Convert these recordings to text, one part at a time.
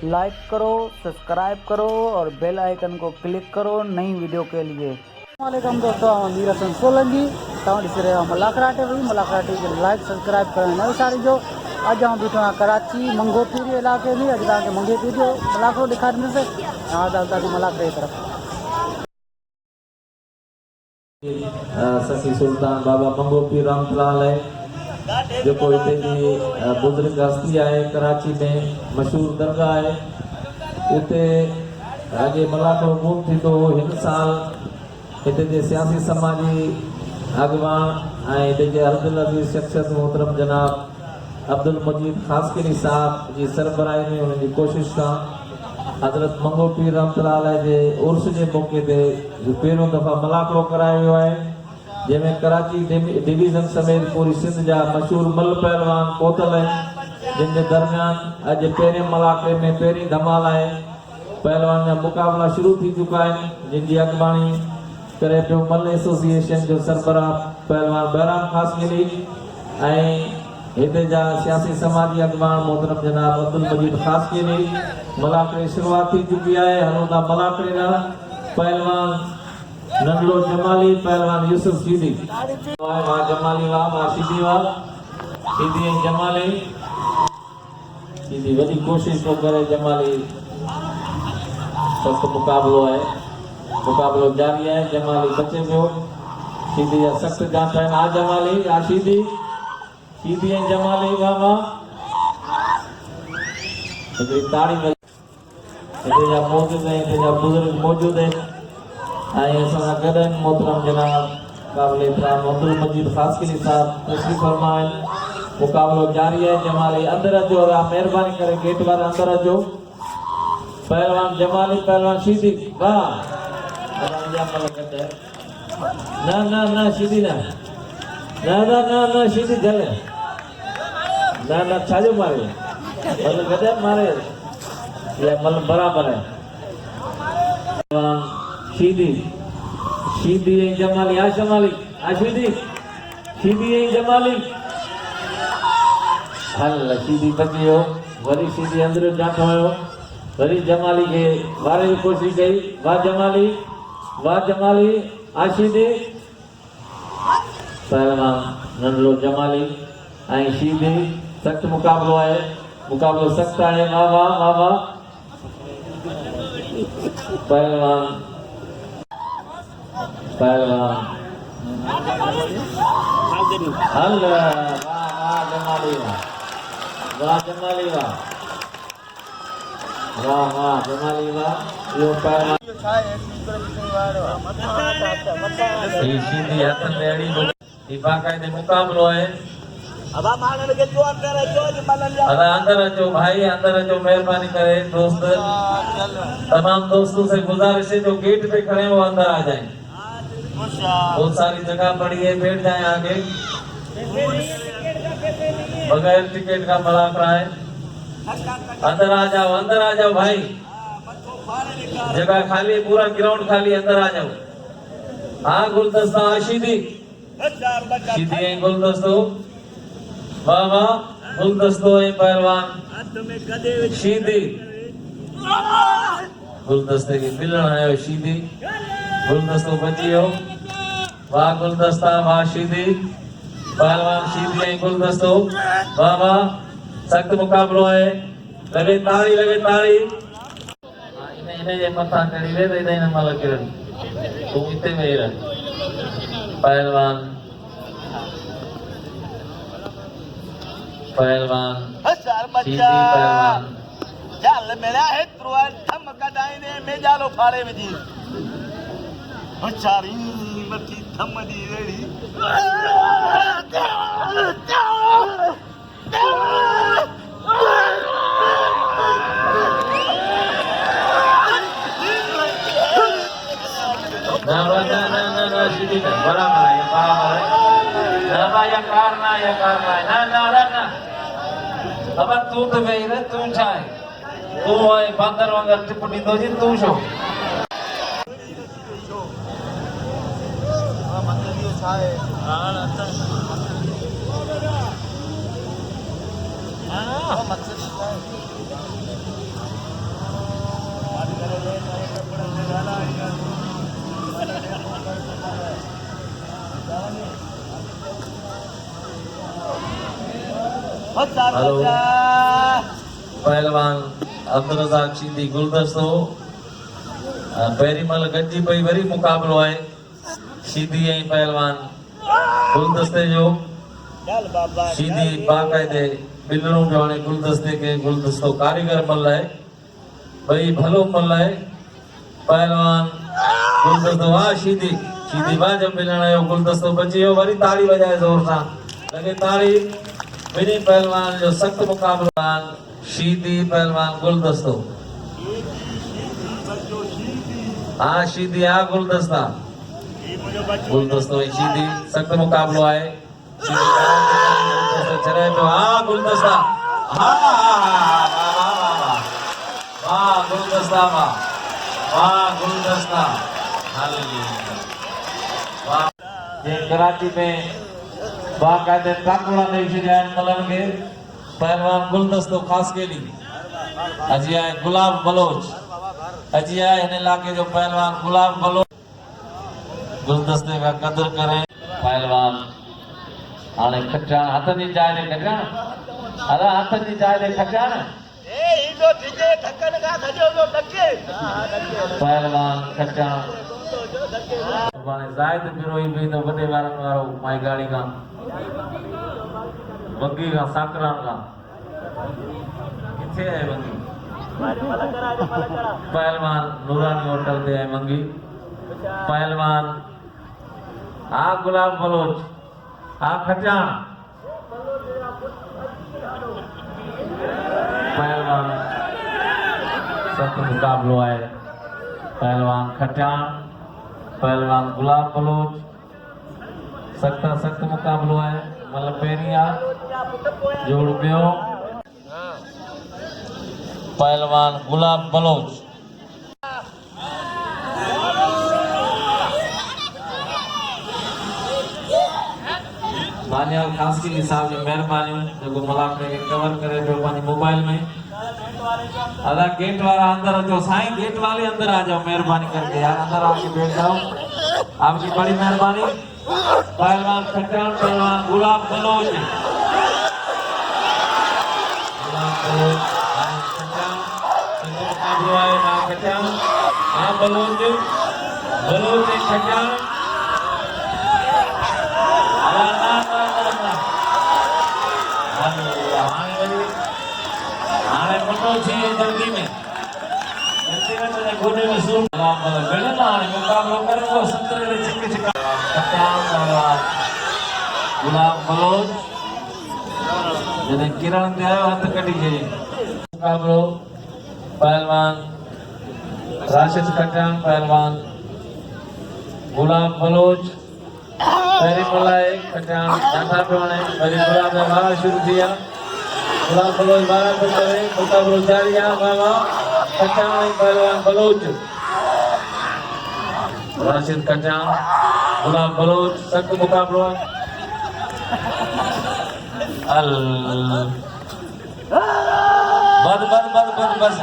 Like करो, subscribe करो और बेल आइकन को क्लिक करो नई वीडियो के लिए। वालेकुम दोस्तों, मीरा सन सोलंकी तव्हां ॾिसी रहिया मलाकराटे हुई मलाकराटे खे लाइक सब्सक्राइब करणु न विसारिजो। अॼु आउं बीठो आहियां कराची मंगोपीरी इलाइक़े में। अॼु तव्हांखे मंगोपीरी जो मलाकरो ॾेखारींदुसि। तव्हांखे मलाकरे जी तरफ़ सखी सुल्तान बाबा मंगोपीर रहमतुल्लाह जो हिते जी बुजुर्ग हस्ती है, कराची में मशहूर दरगाह है। उते अगे मलाको गुम थी तो हिन साल हिते जे सियासी समाजी अगवान हिते जे अब्दुल अजीज शख्सियत मोहतरम जनाब अब्दुल मजीद खासकिनी साहब जी सरबराही में उनकी कोशिश का हजरत मंगोपीर रहमतुल्लाह जे उर्स के मौके ते पहिरों दफ़ा मलाकड़ो करायो वियो है, जंहिंमें कराची डिवीज़न समेत पूरी सिंध जा मशहूर मल पहलवान पहुतल आहिनि, जिन दरमियान अॼु पहिरें मलाकड़े में पहिरीं धमाल है। पहलवान जा मुकाबला शुरू थी चुका है, जिन जी अॻवानी करे पियो मल एसोसिएशन जो सरबराह पहलवान बहराम खासकिनी ऐं हिते जा सियासी समाजी अगवान मोहतरम जनाब अब्दुल मजीद खासकिनी। मलाकड़े शुरुआत थी चुकी है। हलोदा मलाकड़े ना पहलवान नंदलो जमाली, पहलवान यूसुफ सीधी वाह जमाली वाह वाह सीधी वाह सीधी जमाली सीधी वही कोशिश तो करे जमाली। सख्त मुकाबलो है, मुकाबलो जारी है। जमाली बचे पियो, सीधी या सख्त जांच है। आ जमाली आ सीधी सीधी जमाली वाह वाह ताड़ी जा मौजूद है, बुजुर्ग मौजूद है। मोहतरम जनाब काबिल एहतराम अब्दुल मजीद खासकिनी साहब तशरीफ फरमा है। मुकाबलो जारी है। जमाली अंदर अचो, मेहरबानी करे गेट वाले अंदर अचो। पहलवान जमाली पहलवान सीधी वाह ना ना ना सीधी ना ना ना ना ना सीधी चले ना ना छाजो मारे मतलब गजब मारे ये मतलब बराबर है। सीधी सीधी जमाली आ जमाली आ सीधी सीधी जमाली हल सीधी बची हो वरी सीधी अंदर जातो हो वरी जमाली के बारे की कोशिश कई। वाह जमाली आ सीधी पहलवान नंदलो जमाली ऐं सीधी सख्त मुकाबलो है, मुकाबलो सख्त है। वाह वाह वाह वाह पहलवान पहलवान हल वाह वाह जमाली वाह जमाली वाह वाह वाह जमाली वाह यो पहलवान सीधी हथ में अड़ी बाकायदे मुकाबलो है। अंदर अचो भाई अंदर अचो, मेहरबानी करे दोस्त तमाम दोस्तों से गुजारिश है जो गेट पे खड़े हो अंदर आ जाएं। बहुत सारी जगह पड़ी है, बैठ जाएं आगे। बगैर टिकट का मलाकड़ा है। अंदर आ जाओ भाई, जगह खाली है, पूरा ग्राउंड खाली, अंदर आ जाओ। हाँ गुलदस्ता सीधी सीधी गुलदस्तो वाह वाह गुलदस्तो है पहलवान सीधी गुलदस्ते की मिलन है सीधी गुलदस्तो बची हो। वाह गुलदस्ता वाह सीधी पहलवान सीधी है गुलदस्तो वाह वाह सख्त मुकाबलो है। लगे ताड़ी इन्हें मथा करी ले इन्हें मल किरण तू इतने मेरा पहलवान सीधी पहलवान चल मेरा है त्रुआर थम कटाइने में जालो फाड़े में जी चारी मठी थम दी रेड़ी ना सीधी ना बराबर है ना या करना ना अब तू तो गई रे तू छाए तू है बंदर वंगर टिपटी दो जी तू शो छाए हां हेलो पहलवान अब्दुल रज़ाक शीदी गुलदस्तो पेरीमल गंजी पई वरी मुकाबलो है शीदी ऐं पहलवान गुलदस्ते जो शीदी बाकायदे बिलणो पियो हाणे गुलदस्ते के गुलदस्तो कारीगर मल है भई भलो मल है पहलवान गुलदस्तो वाह शीदी शीदी वाजब बिलण जो गुलदस्तो बची वियो वरी ताड़ी वजाए जोर सां लगे ताड़ी बिनी पहलवान जो सख्त मुकाबलो शीदी पहलवान गुलदस्तो हाँ शीदी हाँ गुलदस्ता गुलदस्तो ऐं शीदी सख्त मुकाबलो है चढ़े पियो हाँ गुलदस्ता हाँ गुलदस्ता वाह गुलदस्ता ये कराची में बाकायदे ताकुड़ा ॾेई छॾिया आहिनि मलनि खे पहलवान गुलदस्तो ख़ासि केली अजी आहे गुलाब बलोच अजी आहे हिन इलाइक़े जो पहलवान गुलाब बलोच गुलदस्ते का कदर करें पहलवान हाणे खटाण हथनि जी जाइ ते खटाण अरे हथनि जी जाइ ते खटाण ए ईंदो डिजे ढकन का सजो जो ढके पहलवान खटाण सुभाणे ज़ाहिद बिरोही भी तो वॾे वारनि वारो माई गाड़ी खां वगी खां साकरान खां किथे आहे वगी पहलवान नूरानी होटल ते आहे वगी पहलवान हा गुलाब बलोच हा खटाण पहलवान सख्त मुकाबलो है पहलवान खटाण पहलवान गुलाब बलोच सख्त मुकाबलो है मतलब पेरिया जोड़ पियो पहलवान गुलाब बलोच मान्या खास की साहब जी मेहरबानी जो मलाक के कवर करे जो पानी मोबाइल में अदा गेट वाला अंदर जो साईं गेट वाले अंदर आ जाओ मेहरबानी करके यार अंदर आके बैठ जाओ आपकी बड़ी मेहरबानी पहलवान खटाण पहलवान गुलाब बलोच बलोच खटाण हाणे मनो थी जल्दी में गोडे में सूर बेड़न हाणे मुकाबलो करेंगो संतरे रे चिक चिक खटाण पहलवान गुलाब बलोच जने किरण दे आयो हथ कटी गई मुकाबलो पहलवान राशिद खटाण पहलवान गुलाब बलोच पहली मलाए खटाण डाटा पियोने वरी गुलाब में वारा शुरू थिया गुलाब बलोच वारा पे करे मुकाबलो जारी है बाबा खटाण पहलवान बलोच राशिद खटाण गुलाब बलोच सख्त मुकाबलो अल बस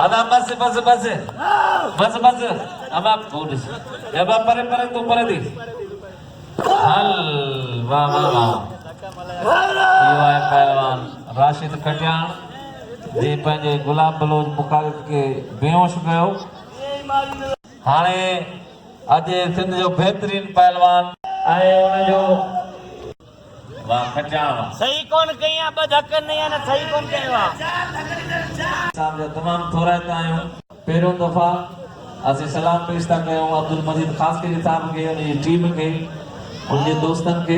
आधा बस अब आप बोल अब आप परे तो परे दी हल वाह ये पहलवान राशिद खटाण जे पंहिंजे गुलाब बलोच मुखालिफ के बेहोश कयो हाणे अॼु सिंध जो बेहतरीन पहलवान आहे उन जो वाह खटाण सही कोन कया ब धकन नहीं है सही कोन कया साहब जो तमाम थोराइता आहियूं पहिरियों दफ़ा असीं सलाम पेश था कयूं अब्दुल मजीद ख़ासकरी साहब खे उनजी टीम खे उनके दोस्तन के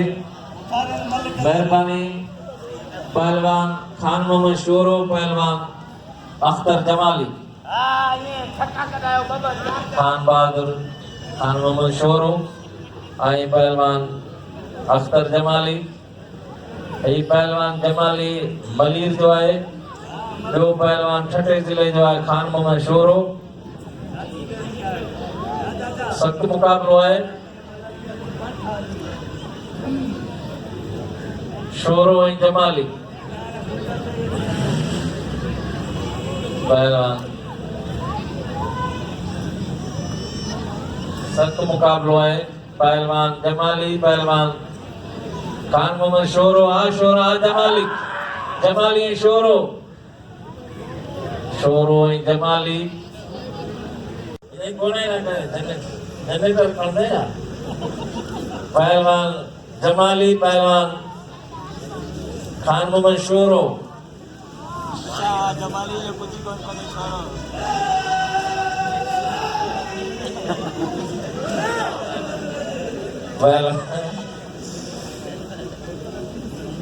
मेहरबानी पहलवान खान मोहम्मद शोरो पहलवान अख्तर जमाली हां ये छक्का कटायो बाबा खान बहादुर खान मोहम्मद शोरो आई पहलवान अख्तर जमाली ये पहलवान जमाली मलीर जो है जो पहलवान छठे जिले जो है खान मोहम्मद शोरो सख्त मुकाबलो है शोरो ऐं जमाली पहलवान सख्त मुकाबलो है पहलवान जमाली पहलवान खान मोहम्मद शोरो आ जमाली जमाली शोरो शोरो ऐं जमाली ये कोने ना करे जनरेटर कर दे या पहलवान जमाली पहलवान खान मोहम्मद शोरो जमाली ने कुछ कौन को नहीं छोड़ो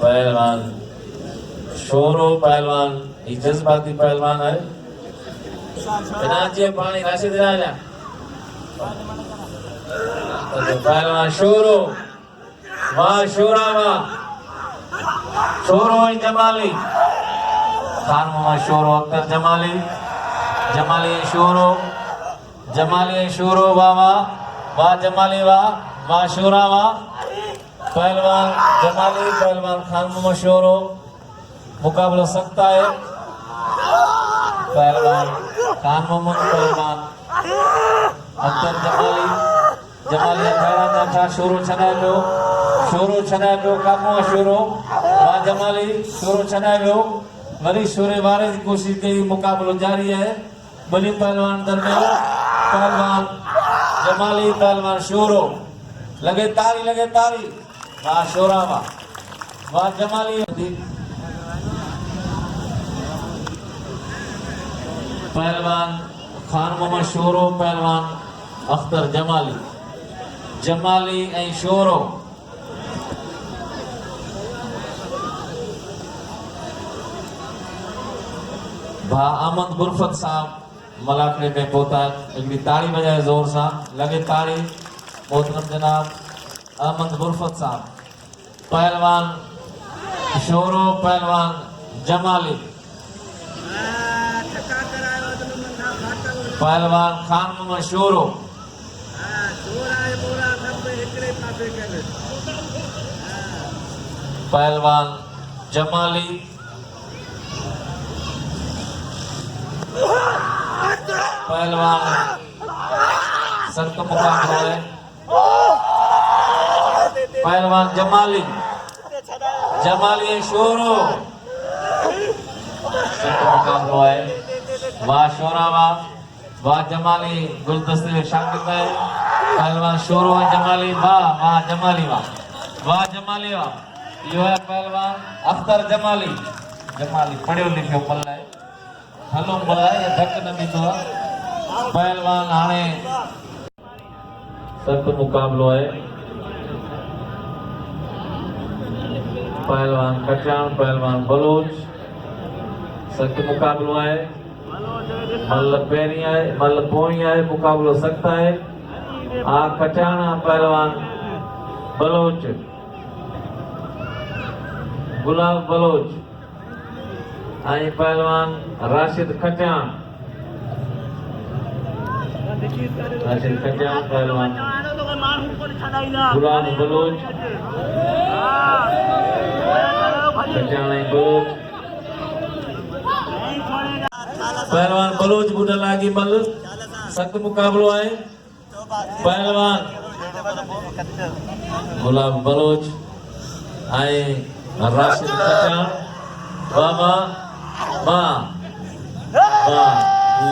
पहलवान शोरो पहलवान ये जज्बाती पहलवान है बिना पानी राशिद राजा पहलवान शोरो वाह शोरा वाह शोरो ऐं जमाली खान मोहम्मद शोरो अख्तर जमाली जमाली ऐं शोरो जमाली ऐं शोरो वाह वाह वाह जमाली वाह वाह शोरा वाह पहलवान जमाली पहलवान खान मोहम्मद शोरो मुकाबला सकता है पहलवान खान मोहम्मद पहलवान अख्तर जमाली जमाली अठारह में 18 शोरो छनाए पियो खान मोहम्मद शोरो वाह जमाली शोरो छनाए पियो वरी शोरे वारे की कोशिश कई मुकाबलो जारी है बनी पहलवान दरमियान पहलवान जमाली पहलवान शोरो लगे तारी वाह शोरा वाह जमाली पहलवान खान मोहम्मद शोरो पहलवान अख्तर जमाली ऐं शोरो भा अहमद गुरफत साहब मलाकड़े में पहुंचा हिकिड़ी ताड़ी बजाए जोर सां लगे ताड़ी मोहतरम जनाब अहमद गुरफत साहब पहलवान शोरो पहलवान जमाली पहलवान खान मोहम्मद शोरो पहलवान जमाली पहलवान सख्त मुकाबला है पहलवान जमाली शोरो सख्त मुकाबला है वाह शोरा वाह जमाली गुलदस्ते में शागिर्द है पहलवान शोरो है जमाली वाह जमाली वाह यो है पहलवान अख्तर जमाली पढ़ियो लिखियो मल्ला है हलो मल्ला है धक न बीतो पहलवान हाणे सख्त मुकाबलो है पहलवान कचान पहलवान बलोच सख्त मुकाबलो है मल पेरी है मल पोई है मुकाबलो सख्त है आ कचाना पहलवान बलोच गुलाब बलोच आई पहलवान राशिद खचान पहलवान गुलाब बलोच पहलवान बलोच बुढ़ा लागी मल सख्त मुकाबलो है पहलवान गुलाब बलोच आए राशिद खचान बाबा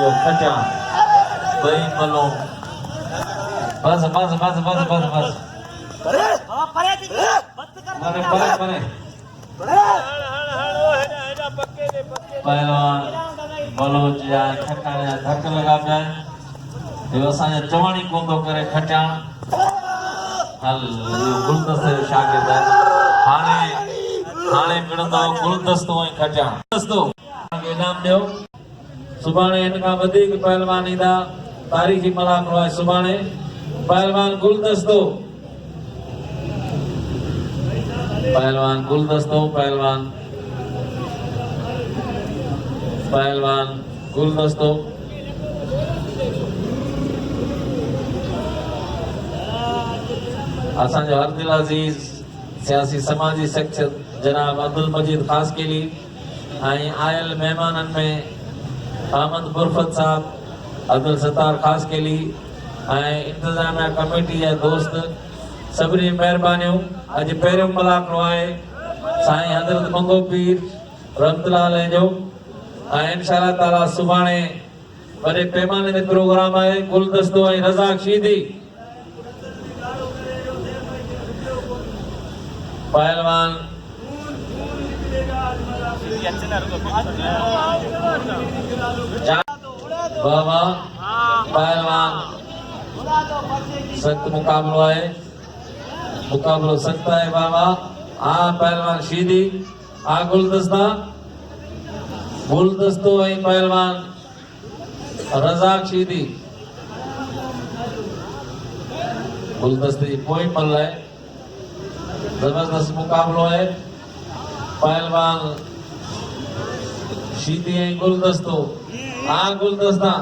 यो खचान भाई मलो बस परे पहलवान बलोच या खटाण या धक लगा पिया यो असांजा चवणी कोंदो करे खटाण हल यो गुलदस्ते जो शागिर्द है हाणे मिलंदो गुलदस्तो ऐं खटाण गुलदस्तो इनाम ॾियो सुभाणे हिन खां वधीक पहलवान ईंदा तारीख़ी मुकाबलो आहे सुभाणे पहलवान गुलदस्तो असांजो हर दिल अजीज सियासी समाजी शख्सियत जनाब अब्दुल मजीद खासकेली आयल मेहमानन में अहमद गुरफत साहब अब्दुल सत्तार खासकेली इंतजामिया कमेटी जा दोस्त सभी मेहरबानियों अज पहिरियों मुलाक़ो है साईं हज़रत मंगो पीर रमतलाल जो इंशाल्लाह ताला सुभाणे वॾे पैमाने ते प्रोग्राम आहे गुलदस्तो ऐं रज़ाक शीदी पहलवान बाबा पहलवान सख्त मुकाबलो है मुकाबलो सख्त है बाबा पहलवान शीदी गुलदस्तो है पहलवान रज़ाक शीदी गुलदस्ते कोई मल है जबरदस्त मुकाबलो है पहलवान शीदी है गुलदस्तो गुलदस्ता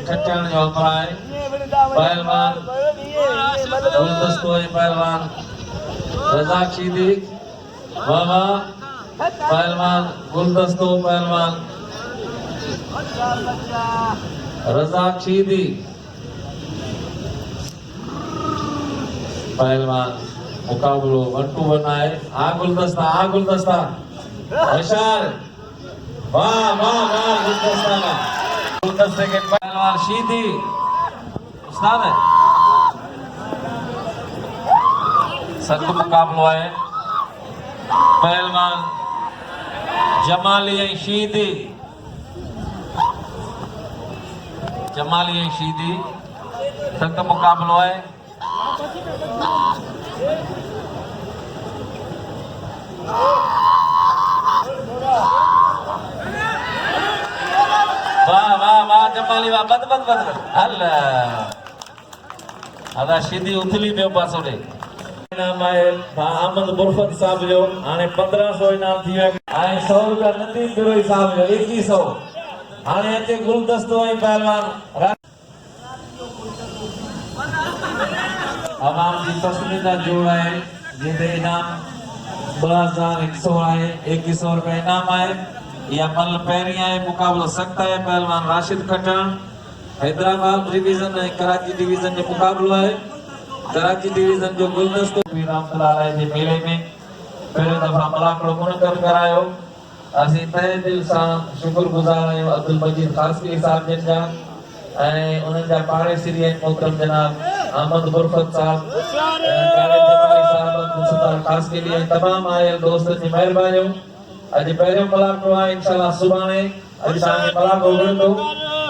खचाण जो अमरा है पहलवान गुलदस्तो है पहलवान रज़ाक शीदी बाबा पहलवान गुलदस्तो पहलवान रज़ाक शीदी पहलवान मुकाबलो 1-1 है गुलदस्ता होशियार वाह वाह वाह गुलदस्ते के पहलवान शीदी उस्ताद है सख्त मुकाबलो है पहलवान जमाली ऐं शीदी सख्त मुकाबलो है वाह वाह वाह जमाली वाह बद अदा शीदी उथली पियो पासो ॾे इनाम आहे अहमद बुरफत साहब जो हाणे 1500 इनाम थी विया ऐं 100 रुपया नदीम बिरोई साहब जो 2100 हाणे अचे गुलदस्तो ऐं पहलवान आवाम जी पसंदीदा जोड़ है जिते इनाम 2100 है 2100 रुपया इनाम है या मल पहिरीं है मुकाबलो सख्त है पहलवान राशिद खटाण हैदराबाद डिवीजन ऐं कराची डिवीजन जो मुकाबलो है कराची डिवीजन जो गुलदस्तो भी रामतलाल जे मेले में पहिरियों दफ़ा मलाकड़ो मुनक़द करायो असीं तहे दिल सां शुक्रगुज़ार आहियूं अब्दुल मजीद ख़ासकी साहब जिन जा ऐं उन्हनि जा पाड़ेसरी आहिनि मोहतरम जनाब अहमद बुरफत साहब जमाली साहब अब्दुल सत्तार ख़ासकी ऐं तमामु आयल दोस्तनि जी महिरबानियूं अॼु पहिरियों मलाकड़ो आहे इंशाल्लाह सुभाणे अॼु तव्हांखे मलाकड़ो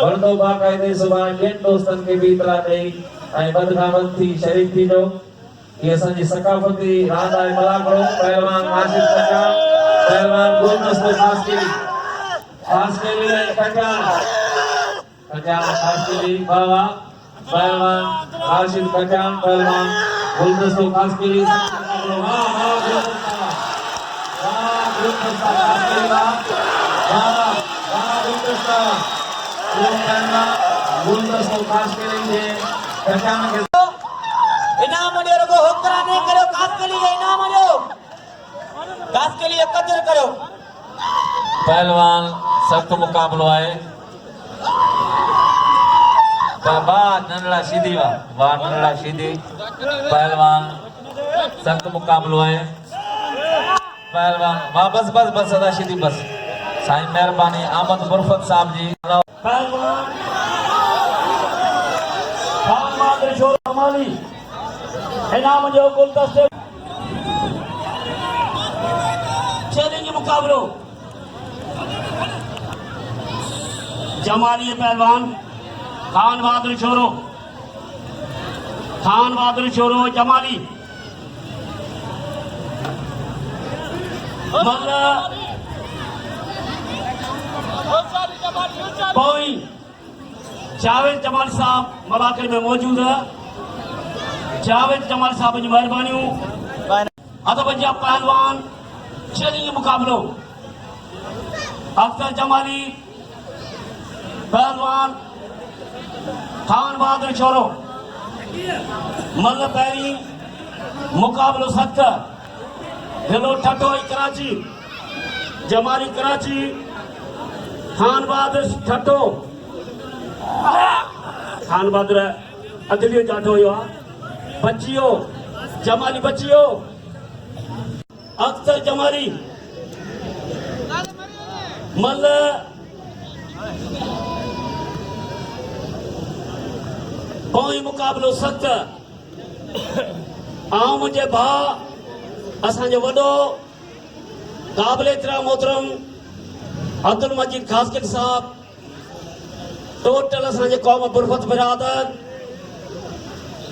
वणंदो बाक़ाइदे सुभाणे ॿियनि दोस्तनि खे बि इतला ॾेई ऐं वध खां वध थी शरीक थी जो ये असांजी सकाफ़ती रांदि आहे मलाकड़ो पहलवान राशिद खटाण पहलवान गुलदस्तो ख़ासकी ख़ासकी बाबा पहलवान राशिद खटाण पहलवान गुलदस्तो ख़ासकी गुलदस्तो ख़ासकी खटाण के इनाम ॾियो रुगो होकरा नहीं करो खास के लिए इनाम ॾियो खास के लिए कदर करो पहलवान सख्त मुकाबलो है बाबा नंदला सीधी वाह नंदला सीधी पहलवान सख्त मुकाबलो है पहलवान वाह बस अदा सीधी बस साईं मेहरबानी अहमद बुरफत साहब जी पहलवान खान शोर माली इनाम जो गुलदस्ते चैलेंज मुकाबलो जमाली पहलवान खान बहादुर छोरो जमाली पोई जावेद जमाली साहब मलाके में मौजूद है जावेद जमाल साहब की मेहरबानियों अदब जा पहलवान चैलेंज मुकाबलो अख्तर जमाली पहलवान खान बहादुर छोरो मल पैरी मुकाबलो सख्त दिलो ठटो कराची जमाली कराची खान बहादुर ठटो खान बहादुर अदलियो जाठो हुआ बच्चियो जमाली बच्चियो अख्तर जमाली मल पोइ मुक़ाबिलो 7 आऊं मुंहिंजे भाउ असांजो वॾो क़ाबिल एतिराम मोहतरम अब्दुल मजीद खासकिन साहब टोटल असांजे कौम बुरफत बिरादर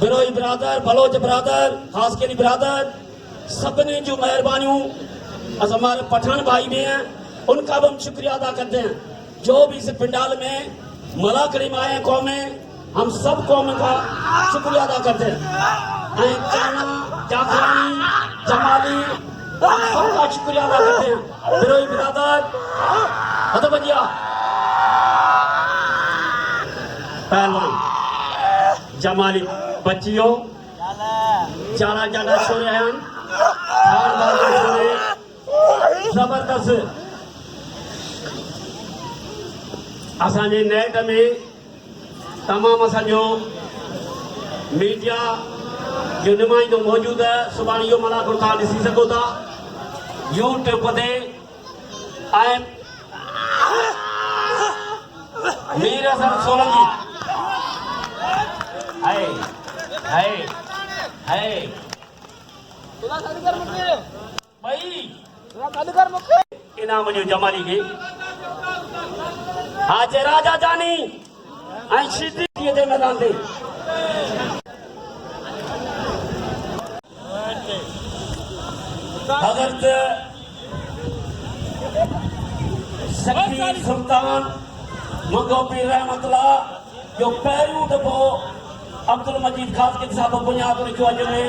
बिरोही बिरादर बलोच बिरादर खासकिनी बिरादर सभिनी जूं महिरबानियूं असां हमारे पठान भाई भी हैं उनका भी हम शुक्रिया अदा करते हैं जो भी इस पंडाल में मलाकड़ी में आए हैं कौमें हम सब कौम का शुक्रिया अदा करते हैं चाना जाफरानी जमाली हम सबका शुक्रिया अदा करते हैं बिरोही बिरादर हतो बजिया पहलवान जमाली बच्चियों जाना जाना छोरे हैं जबरदस्त असांजे नेट में तमाम असांजो मीडिया जो नुमाइंदो मौजूद है सुभाणे इहो मलाकुर तव्हां ॾिसी सघो था यूट्यूब ते ऐं मीर हसन सोलंकी है भाई इनाम जो जमाली के आज राजा जानी ऐं शिदी जे मैदान ते हज़रत सखी सुल्तान मंगोपी रहमतुल्लाह जो पहिरियों दफ़ो अब्दुल मजीद खासकिन साहब बुनियाद रखियो अॼु में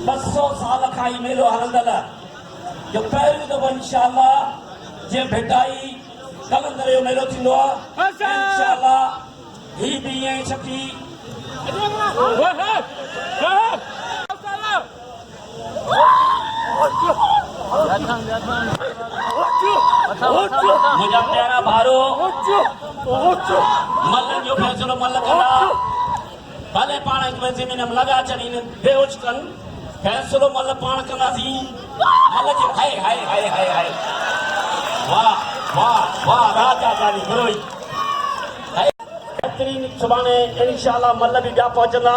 200 साल खां ई मेलो हलंदल जो पहिरियों दफ़ो इंशाअल्लाह जे भेटाई कलंदर जो मेलो थींदो आहे इंशाअल्लाह ही भी ईअं छकी मुझा प्यारा भारो मल्लन जो फैसलो मल्ल कंदा भले पाण ज़मीन में लगा छॾीनि बेहोश कनि फैसलो मल्ल पाण कंदासीं मल्ल जो हाय हाय हाय हाय हाय वाह वाह वाह राजा जानी बिरोही बहितरीन सुभाणे इंशाअल्लाह मल्ल भी ॿिया पहुचंदा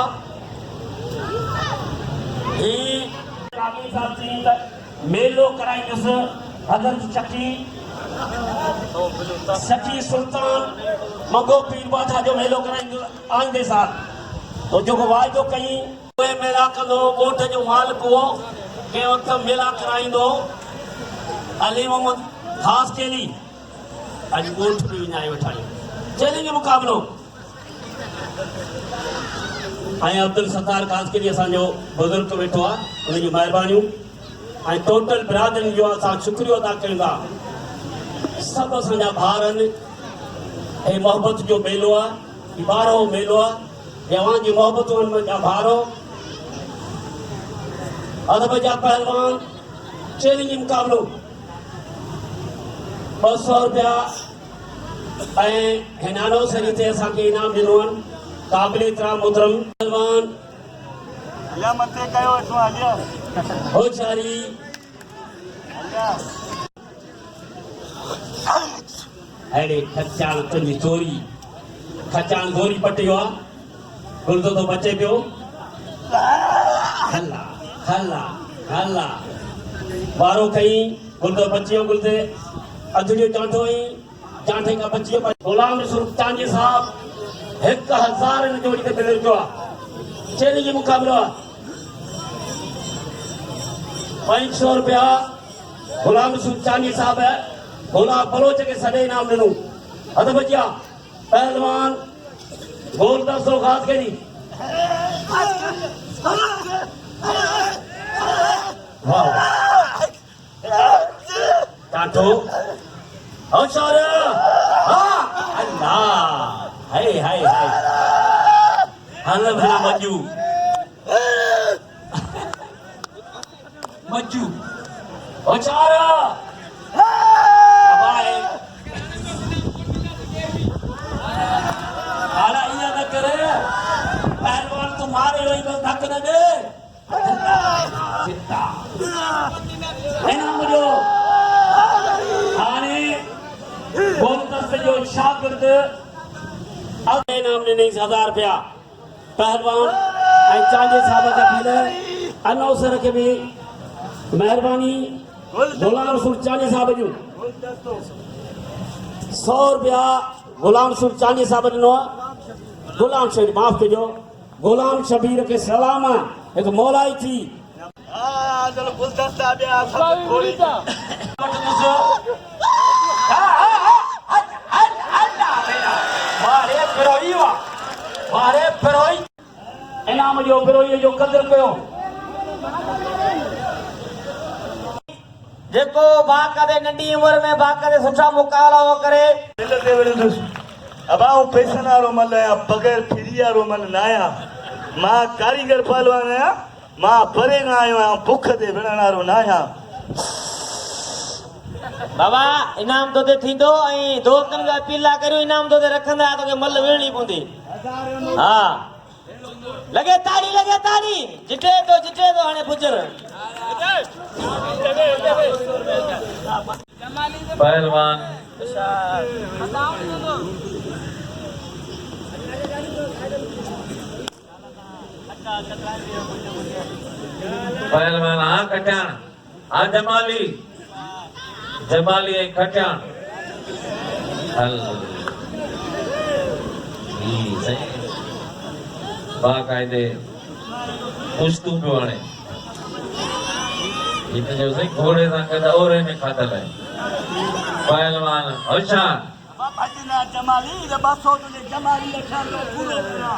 ही काबिल साहब चई त मेलो कराईंदुसि हज़रत सखी सुल्तान मंगो पीर बादशाह जो मेलो कराईंदो आईंदे साल तो जेको वाइदो कई उहे मेला कंदो ॻोठ जो मालिक हुओ कंहिं वक़्तु मेला कराईंदो अली मोहम्मद ख़ासि केली अॼु ॻोठ बि विञाए वेठा आहियूं चैलेंज मुक़ाबिलो ऐं अब्दुल सत्तार ख़ासि केली असांजो बुज़ुर्ग वेठो आहे उन जूं महिरबानियूं ऐं टोटल बिरादरी जो असां शुक्रियो अदा कयूं था सभु असांजा भाउर आहिनि हे मोहबत जो मेलो आहे 12हों मेलो आहे जवान जी मोहबतूं आहिनि मुंहिंजा भाउर अदब जा पहलवान चैलेंज मुक़ाबिलो 200 रुपया ऐं हिनानो सरी ते असांखे इनाम ॾिनो आहिनि क़ाबिल एतिराम मोहतरम पहलवान होशियारी अड़े खचाण तुंहिंजी चोरी खचाण गोरी पटियो आहे गुलदो तो बचे पियो हल्ला हल्ला हल्ला वारो कई गुलदो बचियो गुलदे अधुरियो चांठो ई चांठे का बचियो गुलाम सुल्तान जी साहब 1000 इन जोड़ी ते मिल जो चैलेंज मुकाबलो 500 रुपया गुलाम सुल्तान जी साहब है भोला बलोच के सडे इनाम दिनू हद बचिया पहलवान गोलदास तो खास के नहीं वाह काटो होशियार हाँ अल्लाह हाय हाय हाय हल भला मजू मजू होशियार आला इया न करे पहलवान तुम्हारे वही बस धक न दे चित्ता है ना मुझो आने शागिर्द इनाम ने 1000 रुपया पहलवान ऐं चांजे साहब का पील अनौसर के भी मेहरबानी गुलाम रसूल चांजे साहब जूं 100 रुपया गुलाम रसूल चांजे साहब ॾिनो गुलाम शबीर माफ़ कजो गुलाम शबीर के सलाम एक मौलाई थी हाँ चलो गुलदस्ता भी आ सब थोड़ी मारे फिरोई इनाम जो फिरोई जो कदर कयो जेको बाक़ दे नंढी उम्र में बाक़ दे सुठा मुकाबला वो करे दिल दे वड़े अब आऊं पैसा नारो मल आया बगैर फिरिया रो मल ना आया मां कारीगर पहलवान आया मां परे ना आयो आहियां भुख ते विणणारो ना आहियां बाबा इनाम तो दे थींदो ऐं दोस्तन जा पीला करियो इनाम तो दे रखंदा तो के मल वेणी पवंदी हां लगे ताड़ी जिते तो हाणे पुजर पहलवान पहलवान आ कटाण आ जमाली ऐं खटाण हल ही सही बाक़ायदे पुश्तू पियो हाणे इन जो सही घोड़े सां गॾु ओरे में खाधल आहे पहलवान होशियार भजना जमाली द 200 तुझे जमाली रखा तो पूरो पूरा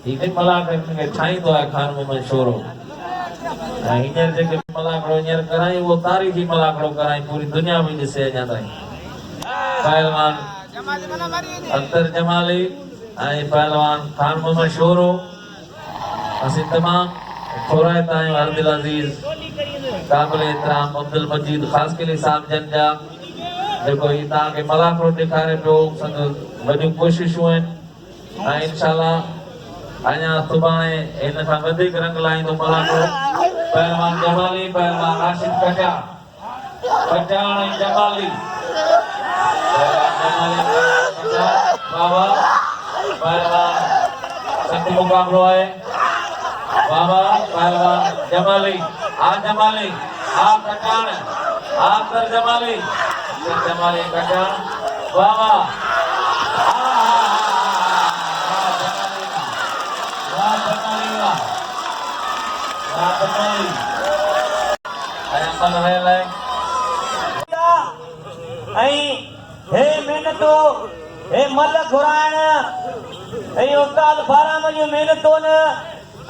हीअ मलाकर खे ठाहींदो आहे खान में शोरो ऐं हींअर जेके मलाकड़ो हींअर कराई उहो तारीख़ी मलाकड़ो कराई पूरी दुनिया में ॾिसे अञा ताईं पहलवान अख्तर जमाली ऐं पहलवान खान मोहम्मद शोरो असीं तमाम थोराए ताईं हरदिल अज़ीज़ काबिल एहतराम अब्दुल मजीद ख़ासकिली साहब जन जा जेको ही तव्हांखे मलाकड़ो ॾेखारे पियो संदसि वॾियूं कोशिशूं आहिनि ऐं इंशाअल्लाह अञा सुभाणे हिन खां वधीक रंग लाईंदो मलाकड़ो पहलवान जमाली पहलवान राशिद कटाण ऐं जमाली बाबा पहलवान सख्त मुकाबलो आहे बाबा पहलवान जमाली आ कटाण आ कर जमाली कटाण बाबा हे मेहनतो हे मल घुराइण ऐं उस्ताद फाराम जूं मेहनतूं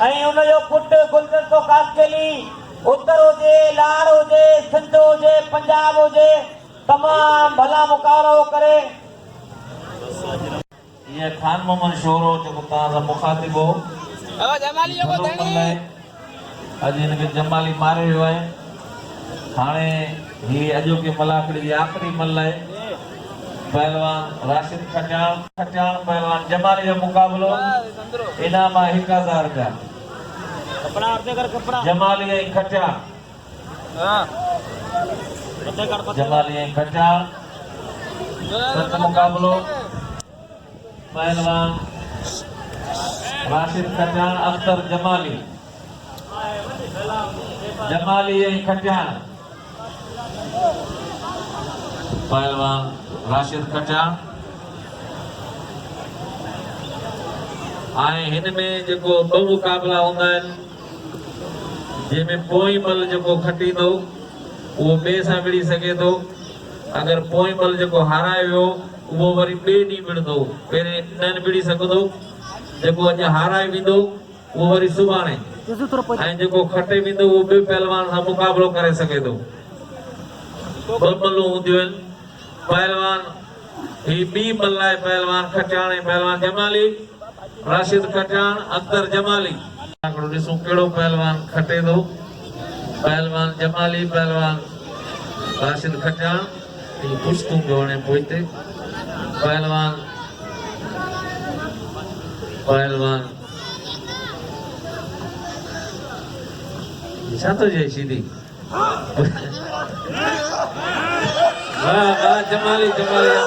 ऐं उनजो पुटु गुलदस्तो कासकेली उत्तर हुजे लाड़ हुजे सिंध हुजे पंजाब हुजे तमाम भला मुकाबला करे ये खान मोहम्मद शोरो जेको तव्हां सां मुखातिब हो अॼु हिनखे जमाली मारे वियो आहे हाणे हीअ अॼोके मलाकड़ी जी आख़िरी मल आहे पहलवान राशिद खटाण पहलवान जमाली जो मुकाबलो इनाम आहे 1000 रुपया जमाली ऐं खटाण सत मुकाबलो पहलवान राशिद खटाण अख्तर जमाली ऐं खटाण पहलवान राशिद खटाण ऐं हिन में जेको 2 मुकाबला हूंदा आहिनि जंहिंमें पोइ मल जेको खटींदो उहो ॿिए सां विड़ी सघे थो अगर पोइ मल जेको हाराए वियो वो वरी ॿिए ॾींहुं विड़ंदो पहिरें न विड़ी सघंदो जेको अॼु हाराए वेंदो वो वरी सुभाणे ऐं जेको खटे वेंदो वो ॿिए पहलवान सां मुकाबलो करे सघे थो 2 मलूं हूंदियूं आहिनि पहलवान ही ॿी मल आहे पहलवान खटाण ऐं पहलवान जमाली राशिद खटाण अख्तर जमाली ॾिसूं कहिड़ो पहलवान खटे थो पहलवान जमाली पहलवान राशिद खटाण ही पुश्तूं पियो हाणे पोइ हिते पहलवान छा थो चए सीधी वाह जमाली हमारा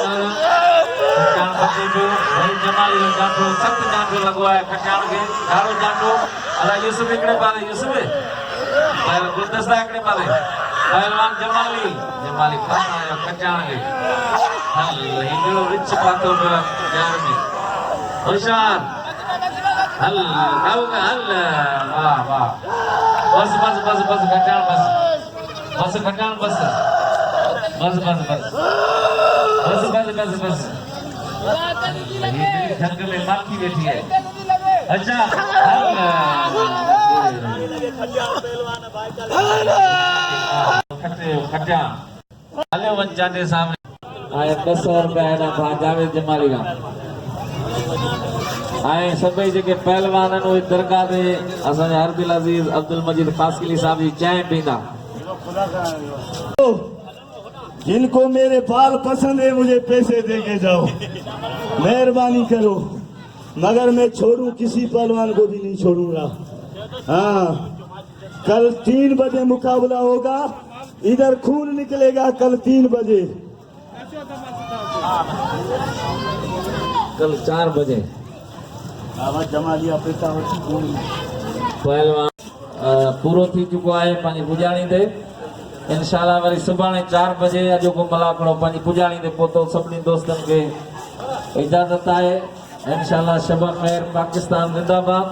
वक़्तु जो भाई जमाली जो जांटो सख्त जांटो लगो है कटाण के ढारो जांटो अला यूसुफ इकड़े पाले यूसुफ पहले गुलदस्ता इकड़े पाले पहलवान जमाली जमाली खाना है कटाण के हल हिंदो रिच पातो यार में होशियार हल गाओ का हल वाह वाह बस बस बस बस कटाण बस कटाण बस बस बस बस बस बस बस बस ये जंग में माखी बैठी है अच्छा खट्टा हले वन चाटे सामने आए 10 रुपया है ना भा जावेद जमाली का आए सभई जेके पहलवान आहिनि उहे दरगाह ते असांजा हरदिल अज़ीज़ अब्दुल मजीद फासिली साहब जी चांहि पींदा जिनको मेरे बाल पसंद है मुझे पैसे दे के जाओ, मेहरबानी करो, मगर मैं छोड़ूं किसी पहलवान को भी नहीं छोड़ूंगा। हाँ, कल 3 बजे मुकाबला होगा, इधर खून निकलेगा कल 3 बजे। कल 4 बजे आवाज जमा लिया पैसा पहलवान पूरो थी चुको है पानी पुजाणी ते इंशाल्लाह वरी सुभाणे 4 बजे अॼो को मलाकड़ो पानी पुजाणी ते पहुतो सभिनी दोस्तनि खे इजाज़त आहे इंशाल्लाह शब मेहर पाकिस्तान जिंदाबाद।